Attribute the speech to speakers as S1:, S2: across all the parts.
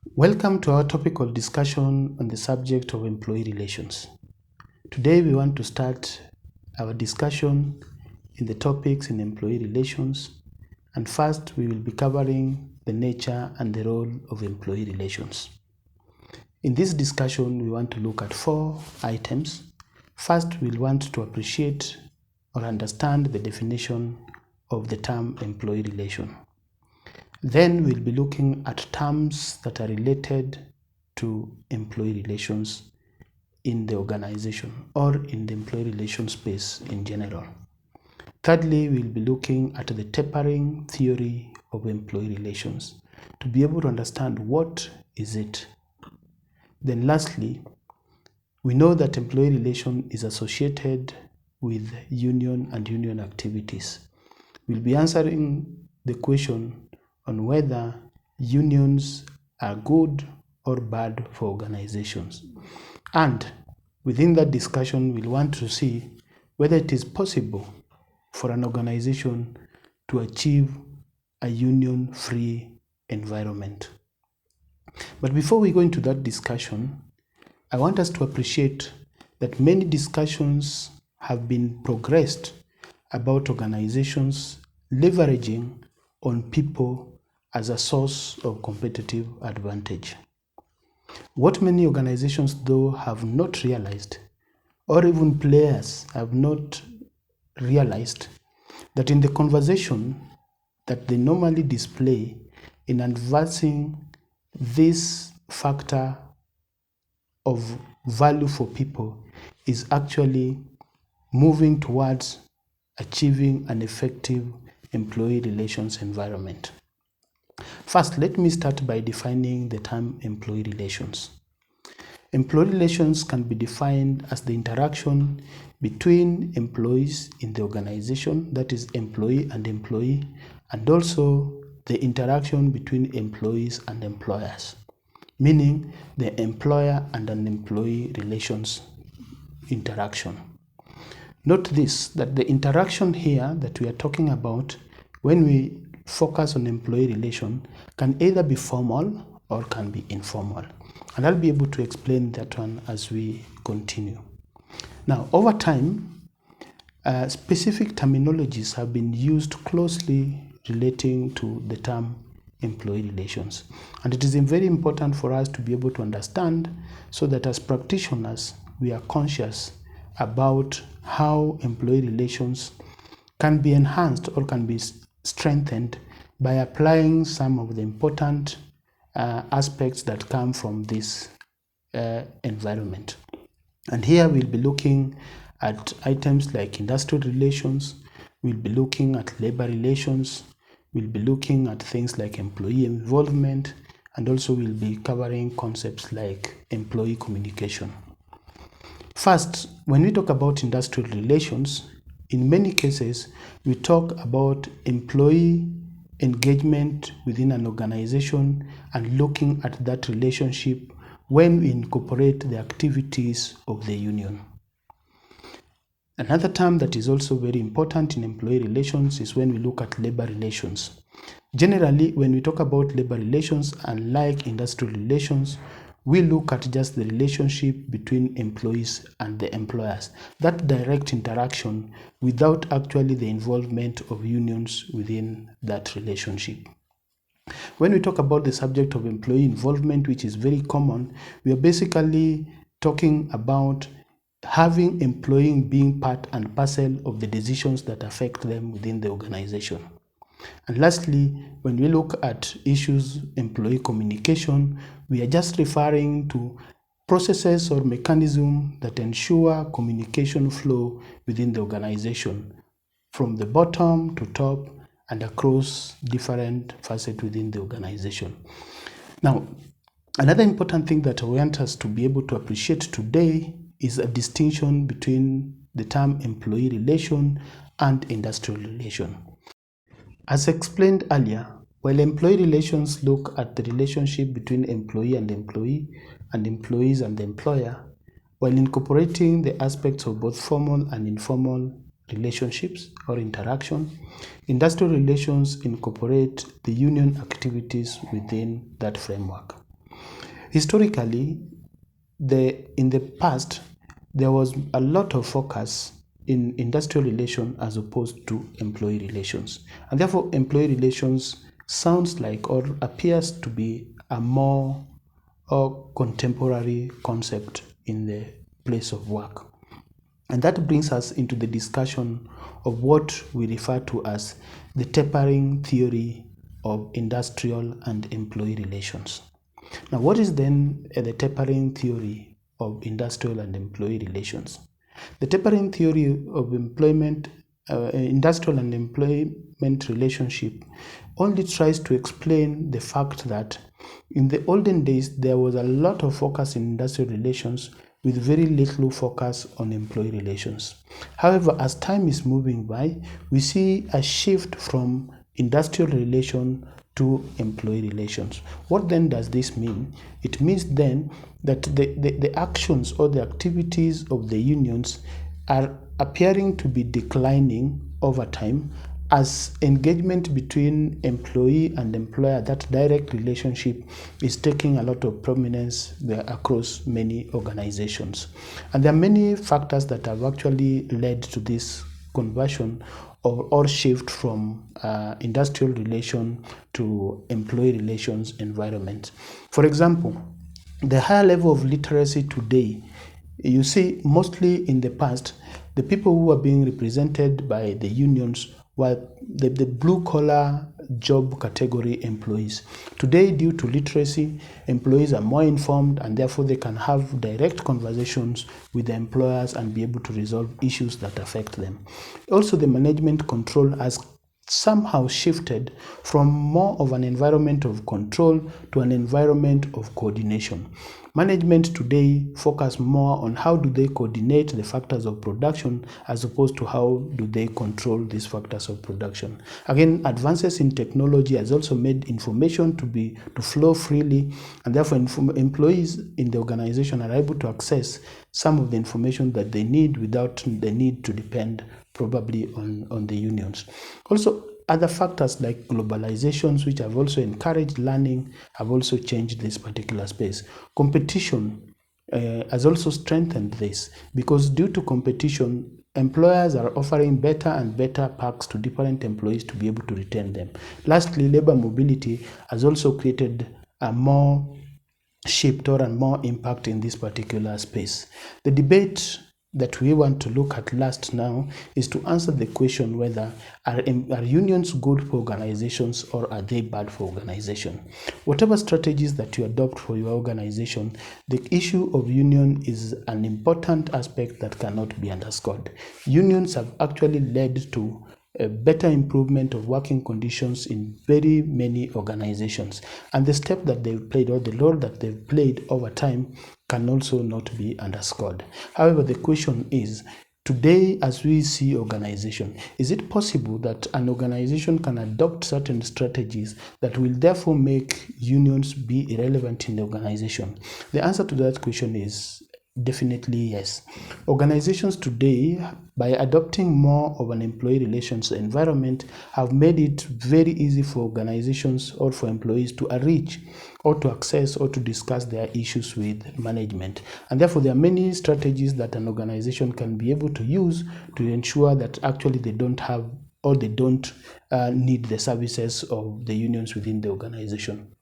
S1: Welcome to our topical discussion on the subject of employee relations. Today we want to start our discussion in the topics in employee relations, and first we will be covering the nature and the role of employee relations. In this discussion we want to look at 4 items. First, we'll want to appreciate or understand the definition of the term employee relation. Then we'll be looking at terms that are related to employee relations in the organization or in the employee relations space in general. Thirdly, we'll be looking at the tapering theory of employee relations to be able to understand what is it. Then lastly, we know that employee relation is associated with union and union activities. We'll be answering the question on whether unions are good or bad for organizations. And within that discussion, we'll want to see whether it is possible for an organization to achieve a union-free environment. But before we go into that discussion, I want us to appreciate that many discussions have been progressed about organizations leveraging on people as a source of competitive advantage. What many organizations, though, have not realized, or even players have not realized, that in the conversation that they normally display in advancing this factor of value for people is actually moving towards achieving an effective employee relations environment. First, let me start by defining the term employee relations. Employee relations can be defined as the interaction between employees in the organization, that is employee and employee, and also the interaction between employees and employers, meaning the employer and an employee relations interaction. Note this, that the interaction here that we are talking about when we focus on employee relation can either be formal or can be informal. And I'll be able to explain that one as we continue. Now, over time, specific terminologies have been used closely relating to the term employee relations. And it is very important for us to be able to understand so that as practitioners, we are conscious about how employee relations can be enhanced or can be strengthened by applying some of the important aspects that come from this environment. And here we'll be looking at items like industrial relations, we'll be looking at labor relations, we'll be looking at things like employee involvement, and also we'll be covering concepts like employee communication. First, when we talk about industrial relations, in many cases, we talk about employee engagement within an organization and looking at that relationship when we incorporate the activities of the union. Another term that is also very important in employee relations is when we look at labor relations. Generally, when we talk about labor relations, unlike industrial relations, we look at just the relationship between employees and the employers, that direct interaction without actually the involvement of unions within that relationship. When we talk about the subject of employee involvement, which is very common, we are basically talking about having employee being part and parcel of the decisions that affect them within the organization. And lastly, when we look at issues employee communication, we are just referring to processes or mechanisms that ensure communication flow within the organization from the bottom to top and across different facets within the organization. Now, another important thing that I want us to be able to appreciate today is a distinction between the term employee relation and industrial relation. As explained earlier, while employee relations look at the relationship between employee and employee and employees and the employer, while incorporating the aspects of both formal and informal relationships or interaction, industrial relations incorporate the union activities within that framework. Historically, in the past, there was a lot of focus in industrial relations as opposed to employee relations. And therefore, employee relations sounds like or appears to be a more contemporary concept in the place of work. And that brings us into the discussion of what we refer to as the tapering theory of industrial and employee relations. Now, what is then the tapering theory of industrial and employee relations? The tapering theory of industrial and employment relationship only tries to explain the fact that in the olden days, there was a lot of focus in industrial relations with very little focus on employee relations. However, as time is moving by, we see a shift from industrial relation to employee relations. What then does this mean? It means then that the actions or the activities of the unions are appearing to be declining over time as engagement between employee and employer, that direct relationship, is taking a lot of prominence across many organizations. And there are many factors that have actually led to this conversion or shift from industrial relation to employee relations environment. For example, the higher level of literacy today, you see mostly in the past, the people who were being represented by the unions were the blue-collar job category employees. Today, due to literacy, employees are more informed and therefore they can have direct conversations with the employers and be able to resolve issues that affect them. Also, the management control has somehow shifted from more of an environment of control to an environment of coordination. Management today focus more on how do they coordinate the factors of production as opposed to how do they control these factors of production. Again, advances in technology has also made information to flow freely, and therefore employees in the organization are able to access some of the information that they need without the need to depend probably on the unions. Also, other factors like globalizations, which have also encouraged learning, have also changed this particular space. Competition has also strengthened this, because due to competition, employers are offering better and better perks to different employees to be able to retain them. Lastly, labor mobility has also created a more shift or a more impact in this particular space. The debate that we want to look at last now is to answer the question whether are unions good for organizations or are they bad for organization. Whatever strategies that you adopt for your organization, the issue of union is an important aspect that cannot be underscored. Unions have actually led to a better improvement of working conditions in very many organizations, and the step that they've played or the role that they've played over time can also not be underscored. However, the question is, today as we see organization, is it possible that an organization can adopt certain strategies that will therefore make unions be irrelevant in the organization? The answer to that question is definitely yes. Organizations today, by adopting more of an employee relations environment, have made it very easy for organizations or for employees to reach or to access or to discuss their issues with management. And therefore, there are many strategies that an organization can be able to use to ensure that actually they don't have or they don't need the services of the unions within the organization.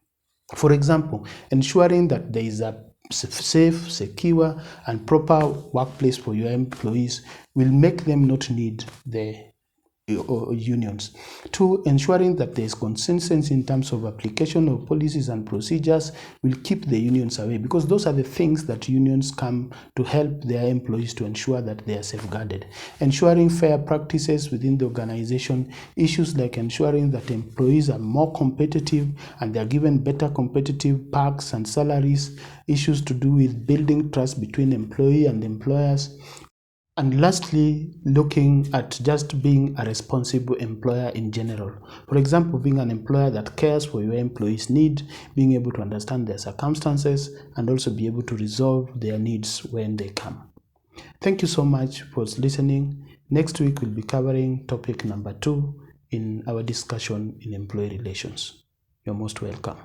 S1: For example, ensuring that there is a safe, secure, and proper workplace for your employees will make them not need the unions. 2, ensuring that there is consistency in terms of application of policies and procedures will keep the unions away, because those are the things that unions come to help their employees to ensure that they are safeguarded. Ensuring fair practices within the organization, issues like ensuring that employees are more competitive and they are given better competitive perks and salaries, issues to do with building trust between employee and employers. And lastly, looking at just being a responsible employer in general. For example, being an employer that cares for your employees' needs, being able to understand their circumstances, and also be able to resolve their needs when they come. Thank you so much for listening. Next week, we'll be covering topic number 2 in our discussion in employee relations. You're most welcome.